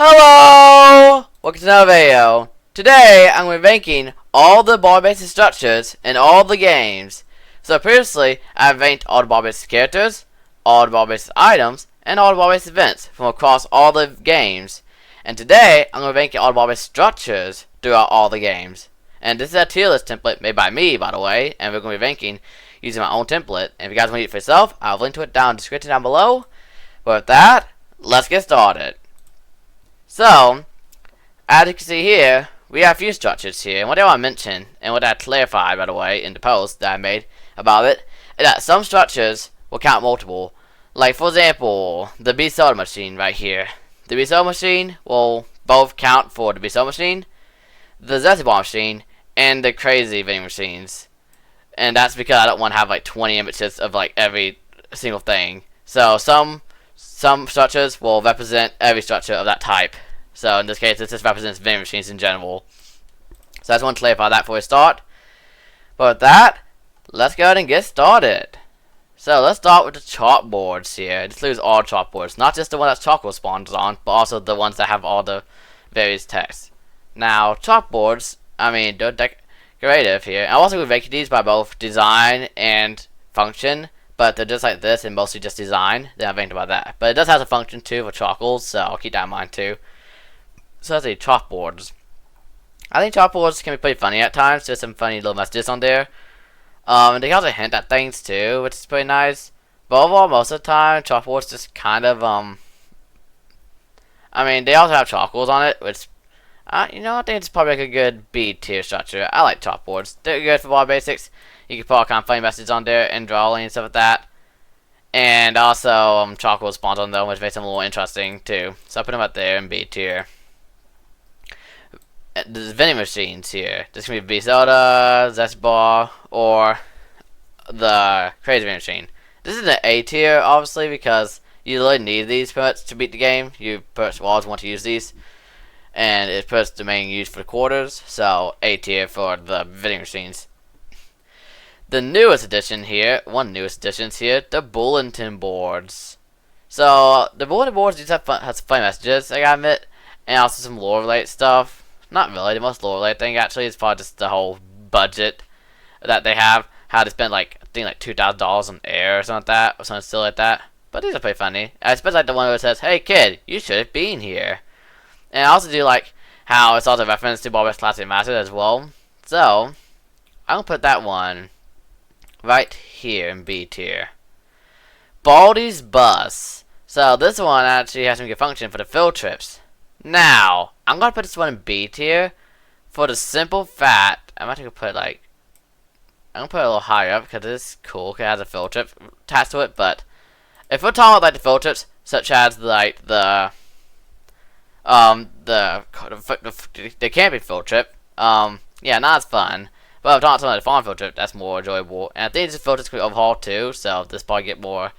Hello! Welcome to another video. Today, I'm going to be ranking all the ball-based structures in all the games. So previously, I've ranked all the ball-based characters, all the ball-based items, and all the ball-based events from across all the games. And today, I'm going to be ranking all the ball-based structures throughout all the games. And this is a tier list template made by me, by the way, and we're going to be ranking using my own template. And if you guys want to use it for yourself, I'll link to it down in the description down below. But with that, let's get started. So, as you can see here, we have a few structures here, and what I want to mention, and what I clarified, by the way, in the post that I made about it, is that some structures will count multiple. Like, for example, the V0 machine right here. The V0 machine will both count for the V0 machine, the Zesty Ball machine, and the crazy vending machines. And that's because I don't want to have like 20 images of like every single thing. So, some structures will represent every structure of that type. So in this case, this just represents vending machines in general. So I just want to clarify that before we start. But with that, let's go ahead and get started. So let's start with the chalkboards here. Just lose all chalkboards, not just the one that chocolate spawns on, but also the ones that have all the various text. Now chalkboards, I mean, they're decorative here. I'm also going to rank these by both design and function. But they're just like this and mostly just design. Then I've ranked about that. But it does have a function too for charcoals, so I'll keep that in mind too. So that's the chalkboards. I think chalkboards can be pretty funny at times. There's some funny little messages on there. And they also hint at things too, which is pretty nice. But overall, most of the time, chalkboards just kind of I mean, they also have charcoals on it, which I think it's probably like a good B tier structure. I like chalkboards. They're good for ball basics. You can put all kind of funny messages on there and drawing and stuff like that. And also, charcoal spawns on them, which makes them a little interesting too. So I put them up there in B tier. There's vending machines here. This can be V-Soda, Zest Bar, or the Crazy Vending Machine. This is an A tier, obviously, because you really need these permits to beat the game. You always want to use these. And it's permits the main use for the quarters, so A tier for the vending machines. The newest addition here, one of the newest additions here, the bulletin boards. So the bulletin boards do have some funny messages, I gotta admit, and also some lore related stuff. Not really, the most lore related thing actually is probably just the whole budget that they have. How they spend like I think like $2,000 on air or something like that, or something still like that. But these are pretty funny. I especially like the one where it says, "Hey kid, you should have been here." And I also do like how it's also a reference to Ball Classic Master as well. So I'm gonna put that one right here in B tier. Baldi's bus. So this one actually has some good function for the field trips. Now, I'm gonna put this one in B tier for the simple fact I'm actually gonna put like I'm gonna put it a little higher up because it's cool because it has a field trip attached to it, but if we're talking about like the field trips such as like the camping field trip, yeah, not as fun. But if I'm talking about the farm field trip, that's more enjoyable. And I think this field trip's going to be overhauled too, so this probably get more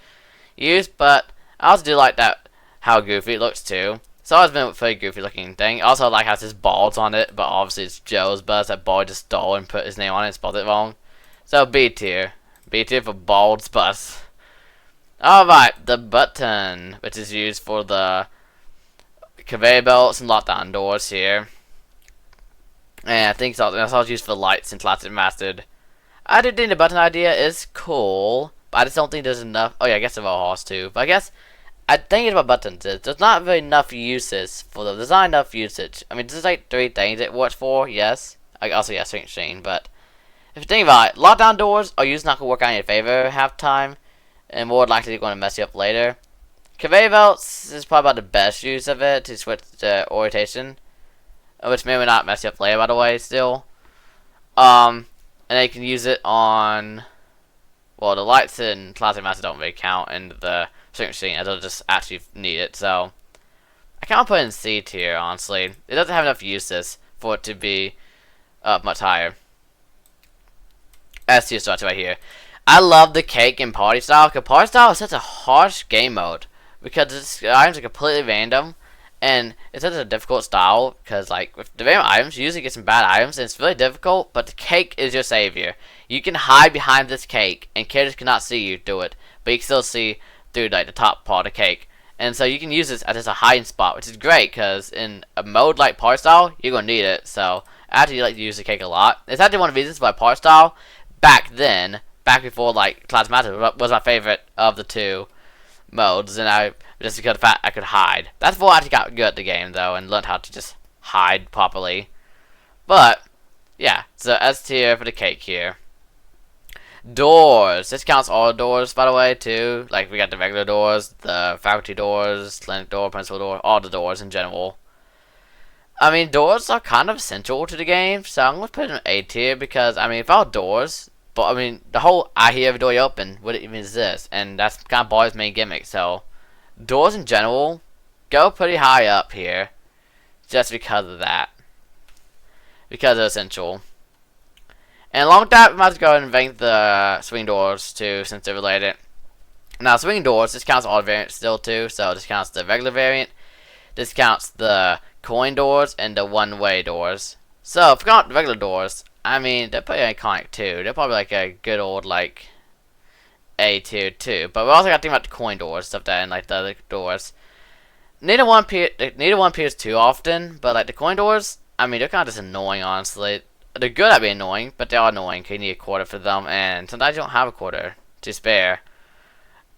use. But I also do like that how goofy it looks too. It's always been a pretty goofy looking thing. I also like how it says Balds on it, but obviously it's Joe's bus that Baldi just stole and put his name on it and spelled it wrong. So B tier. B tier for Bald's bus. Alright, the button, which is used for the conveyor belts and lockdown doors here. And I think that's also used for lights in Classic Mastered. I do think the button idea is cool, but I just don't think there's enough. Oh yeah, I guess the horse too. But I guess I think about buttons is there's not really enough uses for them. There's not enough usage. I mean, there's like 3 things it works for. Yes, also yes, Swing Machine. But if you think about it, lockdown doors are usually not gonna work out in your favor half time, and more likely going to mess you up later. Conveyor belts is probably about the best use of it to switch to orientation. Which may or may not mess you up later, by the way, still. And then you can use it on, well, the lights in Classic Master don't really count, and the Swing Machine, I don't just actually need it, so I can't put it in C tier, honestly. It doesn't have enough uses for it to be much higher. S tier structure right here. I love the cake and party style, because party style is such a harsh game mode, because the items are completely random. And it's such a difficult style because, like, with the random items, you usually get some bad items, and it's really difficult. But the cake is your savior. You can hide behind this cake, and characters cannot see you do it, but you can still see through like the top part of the cake. And so you can use this as a hiding spot, which is great because in a mode like Park Style, you're gonna need it. So I actually like to use the cake a lot. It's actually one of the reasons why Park Style back then, back before like Class Master, was my favorite of the two modes, and I just because of the fact I could hide. That's before I actually got good at the game though, and learned how to just hide properly. But yeah, so S tier for the cake here. Doors. This counts all doors, by the way, too. Like, we got the regular doors, the faculty doors, clinic door, principal door, all the doors in general. I mean, doors are kind of essential to the game, so I'm going to put them in A tier because, I mean, without doors, but, I mean, the whole I hear every door you open wouldn't even exist, and that's kind of Baldi's main gimmick, so doors in general go pretty high up here just because of that. Because they're essential. And along with that, we might as well go ahead and rank the swing doors too, since they're related. Now, swing doors, this counts all variants still too, so this counts the regular variant, this counts the coin doors, and the one-way doors. So, if we count the regular doors, I mean, they're pretty iconic too. They're probably like a good old, like, A tier too. But we also got to think about the coin doors, stuff that, and like the other doors. Neither one appears too often, but like the coin doors, I mean, they're kind of just annoying, honestly. They're good at being annoying, but they are annoying. You need a quarter for them, and sometimes you don't have a quarter to spare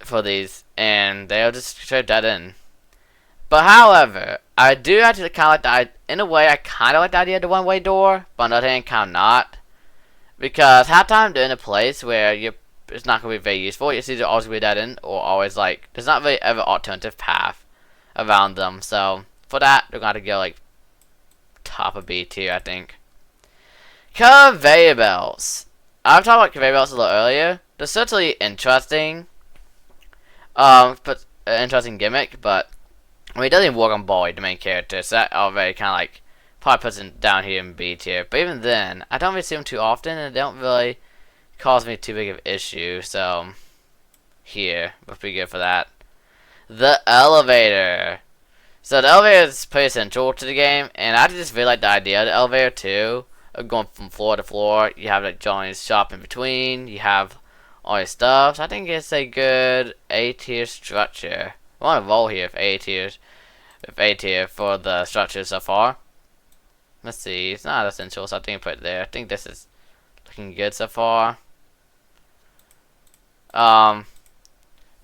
for these, and they'll just straight dead in. But however, I do actually kind of like in a way, I kind of like the idea of the one-way door, but on the other hand, kind of not. Because half the time they're in a place where it's not going to be very useful. It's either always going to be dead end, or always like, there's not really ever alternative path around them. So, for that, they're going to go like top of B tier, I think. Conveyor belts. I've talked about conveyor belts a little earlier. They're certainly interesting. But interesting gimmick, but I mean, it doesn't even work on Baldi, the main character, so that already kind of like probably puts it down here in B tier. But even then, I don't really see them too often, and they don't really cause me too big of an issue. So here, we're pretty good for that. The elevator. So the elevator is pretty central to the game, and I just really like the idea of the elevator too. Going from floor to floor, you have like Johnny's shop in between, you have all your stuff, so I think it's a good A tier structure. I want to roll here with A tier for the structure so far. Let's see, it's not essential, so I think I put it there. I think this is looking good so far.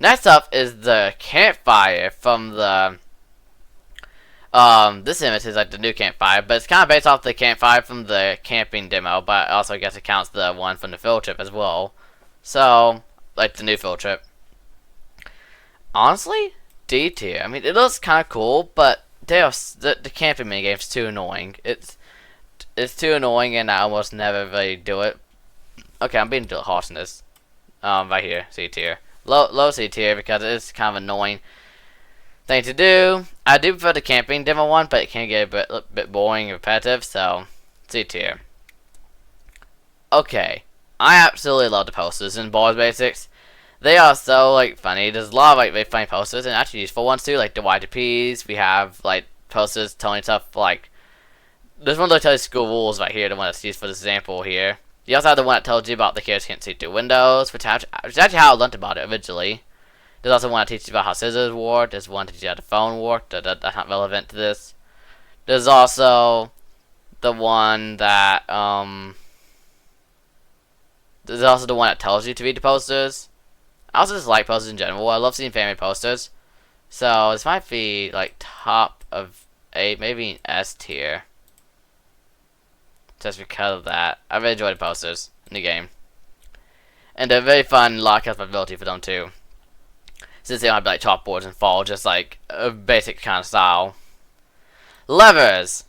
Next up is the campfire from the this image is like the new campfire, but it's kind of based off the campfire from the camping demo, but also I guess it counts the one from the field trip as well. So, like the new field trip. Honestly, D tier. I mean, it looks kind of cool, but the camping minigame's too annoying. It's too annoying, and I almost never really do it. Okay, I'm being harsh in this. Right here, C tier. Low C tier because it's kind of annoying thing to do. I do prefer the camping demo one, but it can get a bit boring and repetitive, so C tier. Okay, I absolutely love the posters in Baldi Basics. They are so like funny. There's a lot of like really funny posters and actually useful ones too, like the Y2Ps. We have like posters telling stuff like there's one that tells you school rules right here, the one that's used for this example here. You also have the one that tells you about the kids can't see through windows, which is actually how I learned about it originally. There's also one that teaches you about how scissors work. There's one that teaches you how the phone worked. That's not relevant to this. There's also the one that there's also the one that tells you to read the posters. I also just like posters in general. I love seeing family posters. So this might be like top of A, maybe an S tier. Just because of that. I really enjoy the posters in the game. And they're very fun, a lot of customizability for them too. Since they don't have like chalkboards and fall, just like a basic kind of style. Levers.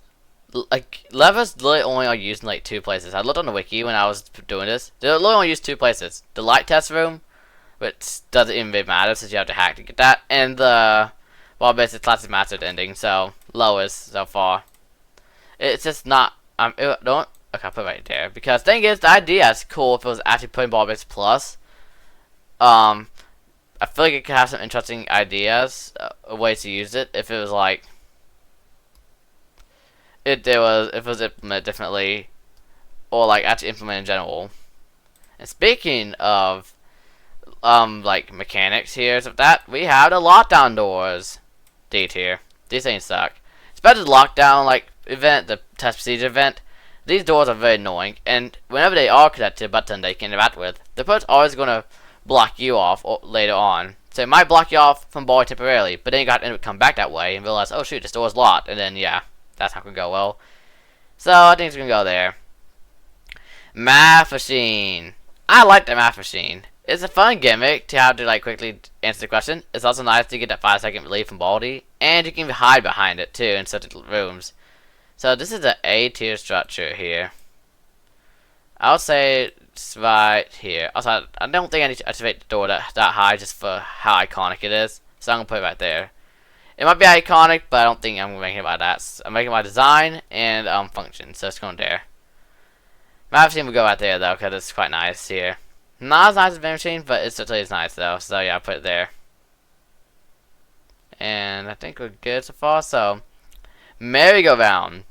Like levers literally only are used in like two places. I looked on the wiki when I was doing this. They're literally only used two places. The light test room, which doesn't even really matter since you have to hack to get that, and the basic classic mastered ending. So lowest so far. It's just not. Okay, I'll put it right there because thing is the idea is cool if it was actually putting Baldi Basics Plus. I feel like it could have some interesting ideas, ways to use it if it was like if it was implemented differently, or like actually implemented in general. And speaking of like mechanics here, so that we have the lockdown doors. D tier. These things suck. Especially the lockdown like event, the test procedure event. These doors are very annoying, and whenever they are connected to a button they can interact with, the button's always gonna block you off later on. So it might block you off from Baldi temporarily, but then you got to come back that way and realize, oh shoot, this door's locked, and then yeah, that's not gonna go well. So I think it's gonna go there. Math machine. I like the math machine. It's a fun gimmick to have to like quickly answer the question. It's also nice to get that 5-second relief from Baldi, and you can hide behind it too in certain rooms. So this is an A tier structure here. I would say it's right here. Also, I don't think I need to activate the door that high just for how iconic it is. So I'm gonna put it right there. It might be iconic, but I don't think I'm making it by that. So I'm making it by design and function. So it's going there. Math machine will go right there though, because it's quite nice here. Not as nice as vending machine, but it certainly is nice though. So yeah, I'll put it there. And I think we're good so far. So merry-go-round.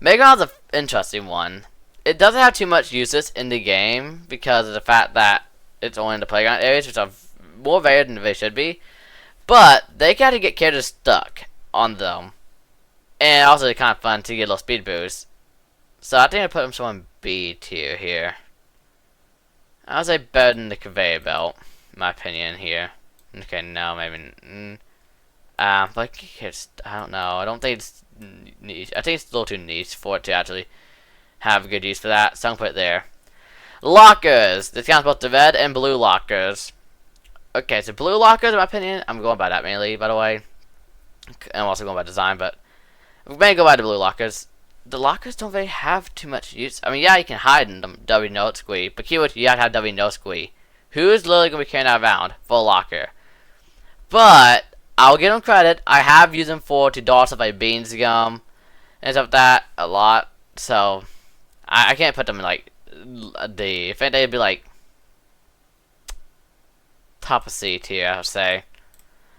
Merry-go-round's an interesting one. It doesn't have too much uses in the game because of the fact that it's only in the playground areas, which are more varied than they should be. But they gotta get characters stuck on them, and also it's kind of fun to get a little speed boost. So I think I put them somewhere in B tier here. I would say better than the conveyor belt, in my opinion here. Okay, no, maybe. Like I don't know. I don't think it's niche. I think it's a little too niche for it to actually have a good use for that. So I'm gonna put it there. Lockers. This counts both the red and blue lockers. Okay, so blue lockers, in my opinion, I'm going by that mainly, by the way. I'm also going by design, but we may go by the blue lockers. The lockers don't really have too much use. I mean, yeah, you can hide in them, W no squee, but keyword, you have to have W no squee. Who's literally going to be carrying that around for a locker? But I'll give them credit. I have used them to dodge stuff like beans gum and stuff like that a lot. So I can't put them in like D. If they'd be like top of C tier, I would say,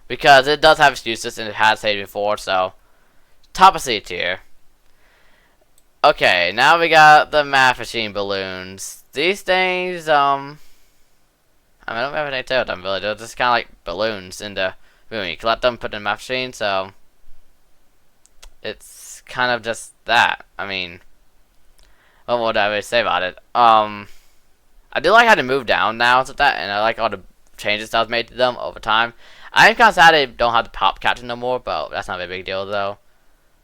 because it does have its uses and it has saved before. So top of C tier. Okay, now we got the math machine balloons. These things, I mean, I don't have anything to tell them really. They're just kind of like balloons in the room. You collect them, put them in the math machine, so it's kind of just that. I mean, what would I really say about it? I do like how they move down now and stuff like that, and I like all the changes that was made to them over time. I am kind of sad they don't have the pop captain no more, but that's not a big deal though.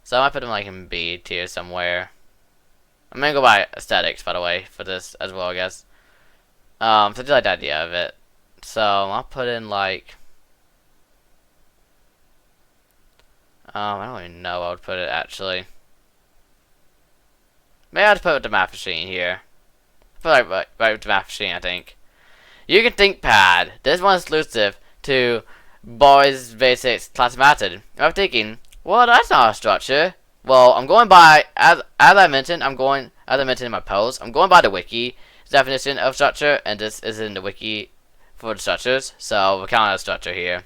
So I might put them like in B tier somewhere. I'm gonna go by aesthetics, by the way, for this as well, I guess. So I do like the idea of it. So I'll put in like, I don't even know where I would put it actually. Maybe I'll just put it with the math machine here. Put it right with the math machine, I think. You can think pad. This one's exclusive to Boys Basics Classic Method. I'm thinking, well, that's not a structure. Well, I'm going by, as I mentioned in my post, I'm going by the wiki definition of structure, and this is in the wiki for the structures, so we're counting a structure here.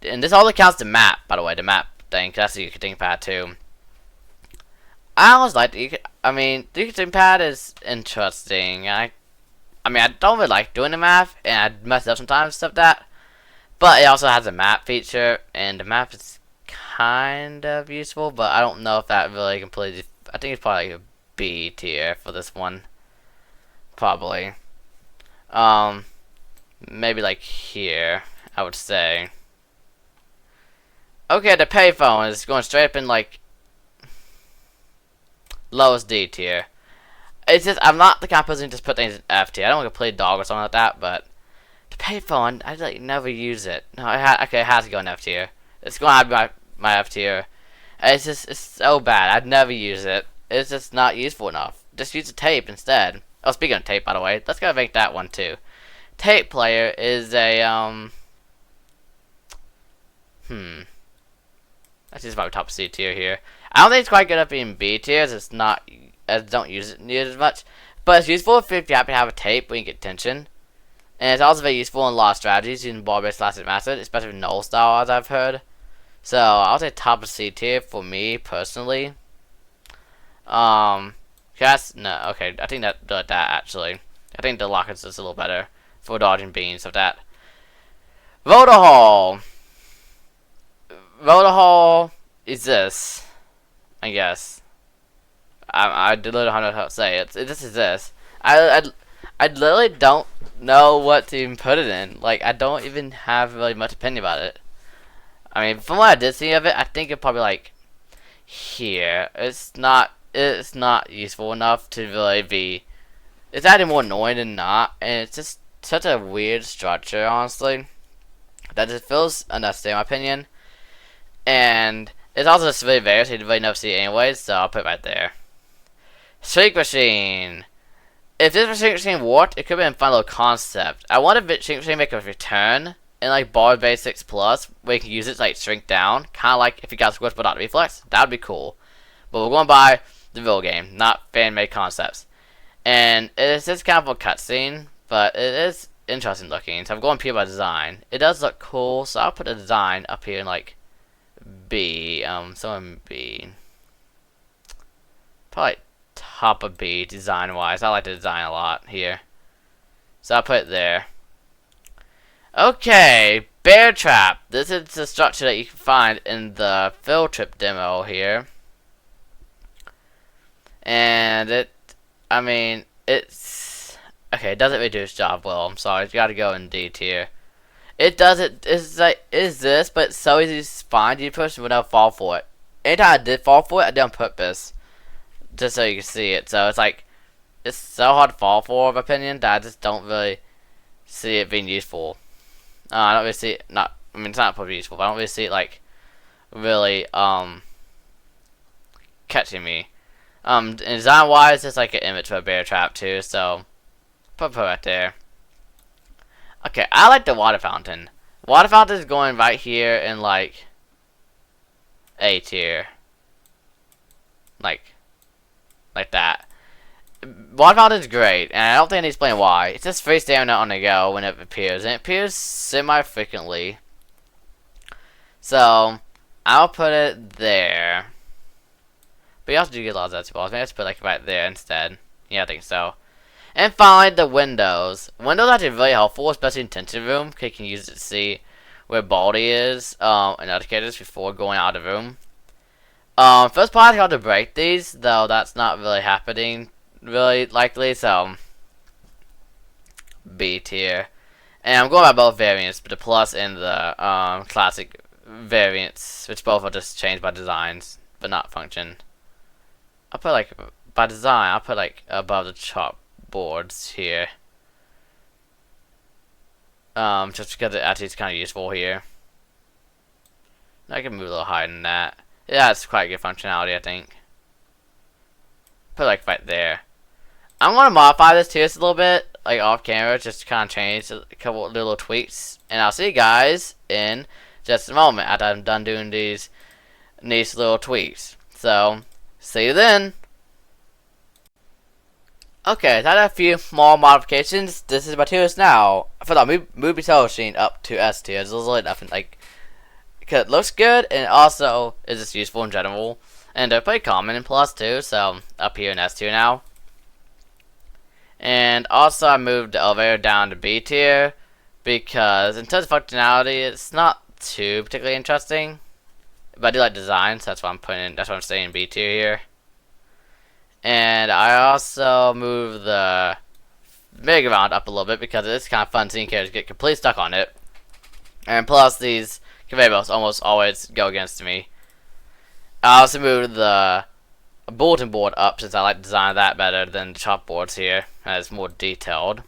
And this also counts the map, by the way, the map thing, because that's the think pad too. I always like the think pad is interesting. I mean, I don't really like doing the math, and I mess up sometimes, stuff like that. But it also has a map feature, and the map is kind of useful, but I don't know if that really completely. I think it's probably like a B tier for this one, probably. Maybe like here, I would say. Okay, the payphone is going straight up in like lowest D tier. It's just I'm not the kind of person who just put things in F tier. I don't want to play dog or something like that, but the payphone, I like never use it. No, okay, it has to go in F tier. It's going to have my F tier. It's so bad. I'd never use it. It's just not useful enough. Just use the tape instead. Oh, speaking of tape, by the way, let's go make that one too. Tape player is a that's just my top C tier here. I don't think it's quite good at being B tier, as it's not, as don't use it near as much. But it's useful if you happen to have a tape when you get tension. And it's also very useful in a lot of strategies using ball-based classic method, especially with null style, as I've heard. So I'll say top of C tier for me personally. Yes, no, okay, I think that actually. I think the lockers is a little better for dodging beans of that. Voter Hall. roller hall is this, I guess. I literally don't know how to say it. This is this. I literally don't know what to even put it in. Like, I don't even have really much opinion about it. I mean, from what I did see of it, I think it probably like here. It's not useful enough to really be. It's actually more annoying than not, and it's just such a weird structure, honestly, that just feels unnecessary in my opinion. And it's also just really various, so you really never see it anyways, so I'll put it right there. Shrink machine. If this shrink machine worked, it could have been a fun little concept. I want a shrink machine make a return in like Baldi Basics Plus, where you can use it to like shrink down, kind of like if you got Squish but not Reflex. That would be cool. But we're going by the real game, not fan-made concepts. And it's just kind of a cutscene, but it is interesting looking. So I'm going pure by design. It does look cool, so I'll put a design up here in like B. Somewhere B. Probably top of B design-wise. I like the design a lot here, so I'll put it there. Okay, bear trap. This is the structure that you can find in the field trip demo here, and it's okay. It doesn't really do its job well. I'm sorry. You got to go in D tier. It does it. It's like this, but it's so easy to find. You push without fall for it. Anytime I did fall for it, I did on purpose, just so you can see it. So it's like it's so hard to fall for, in my opinion, that I just don't really see it being useful. I don't really see it. I mean, it's not probably useful, but I don't really see it like really catching me. And design wise, it's like an image for a bear trap too. So put it right there. Okay, I like the water fountain. Water fountain is going right here in like A tier, like that. Water fountain is great, and I don't think I need to explain why. It's just free stamina on the go when it appears, and it appears semi-frequently. So I'll put it there. But you also do get a lot of Zetsu balls. Maybe I just put like right there instead. Yeah, I think so. And finally, the windows. Windows are actually really helpful, especially in Tension Room, because you can use it to see where Baldi is and other characters before going out of the room. First part, how to break these, though that's not really happening really likely, so B tier. And I'm going by both variants, but the plus and the classic variants, which both are just changed by designs, but not function. I'll put like by design, I'll put like above the chalkboards here. Just because it actually is kind of useful here. I can move a little higher than that. Yeah, it's quite good functionality, I think. Put like right there. I'm gonna modify this too just a little bit, like off camera, just to kind of change a couple little tweaks, and I'll see you guys in just a moment after I'm done doing these nice little tweaks. So, see you then. Okay, so I had a few small modifications. This is my tiers now. I thought I'd move the machine up to S tier. There's really nothing like, because it looks good and also is just useful in general, and they're pretty common in Plus too. So up here in S tier now. And also I moved the elevator down to B tier because in terms of functionality, it's not too particularly interesting. But I do like design, so that's why I'm staying in B tier here. And I also moved the merry-go-round up a little bit because it's kind of fun seeing characters get completely stuck on it. And plus, these conveyor belts almost always go against me. I also moved the bulletin board up since I like the design of that better than the chalkboards here, as it's more detailed.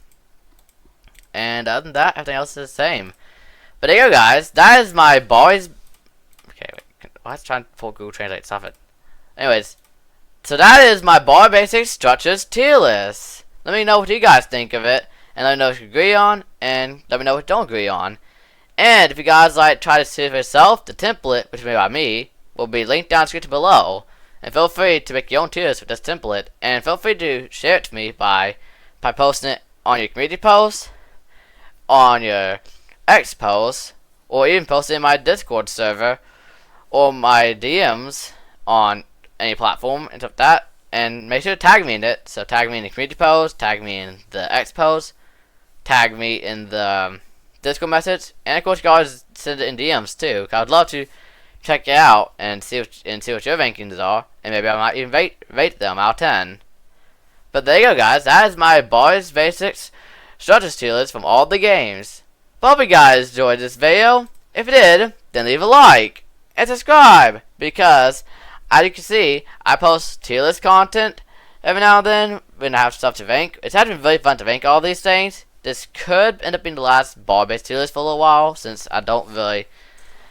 And other than that, everything else is the same. But there you go, guys. That is my boys. Okay, wait. I was trying to pull Google Translate. Stop it. Anyways. So that is my Baldi Basics Structures tier list. Let me know what you guys think of it, and let me know what you agree on, and let me know what you don't agree on. And if you guys like try to see it for yourself, the template, which is made by me, will be linked down the description below. And feel free to make your own tiers with this template, and feel free to share it to me by posting it on your community post, on your X post, or even post it in my Discord server, or my DMs on any platform and stuff like that, and make sure to tag me in it. So tag me in the community post, tag me in the X post, tag me in the Discord message, and of course you can always send it in DMs too, 'cause I would love to check it out and see what your rankings are, and maybe I might even rate them out of 10. But there you go, guys. That is my Boys Basics Structures tier list from all the games. Hope you guys enjoyed this video. If you did, then leave a like and subscribe, because as you can see, I post tier list content every now and then when I have stuff to rank. It's actually really fun to rank all these things. This could end up being the last ball-based tier list for a little while, since I don't really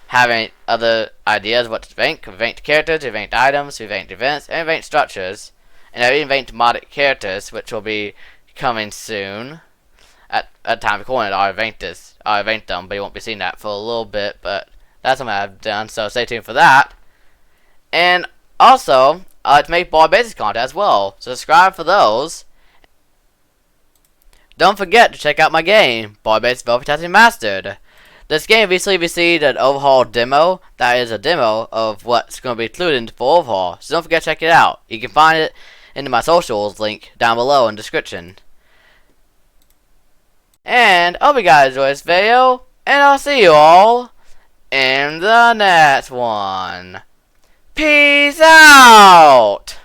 have any other ideas what to rank. We ranked characters, we ranked items, we ranked events, and we ranked structures. And I even ranked modded characters, which will be coming soon. At time of recording, I ranked them, but you won't be seeing that for a little bit. But that's something I've done, so stay tuned for that. And also, I like to make ball basics content as well, so subscribe for those. Don't forget to check out my game, Ball Basics V0.5.X Mastered. This game recently received an overhaul demo. That is a demo of what's going to be included in the full overhaul, so don't forget to check it out. You can find it in my socials link down below in the description. And I hope you guys enjoyed this video, and I'll see you all in the next one. Peace out!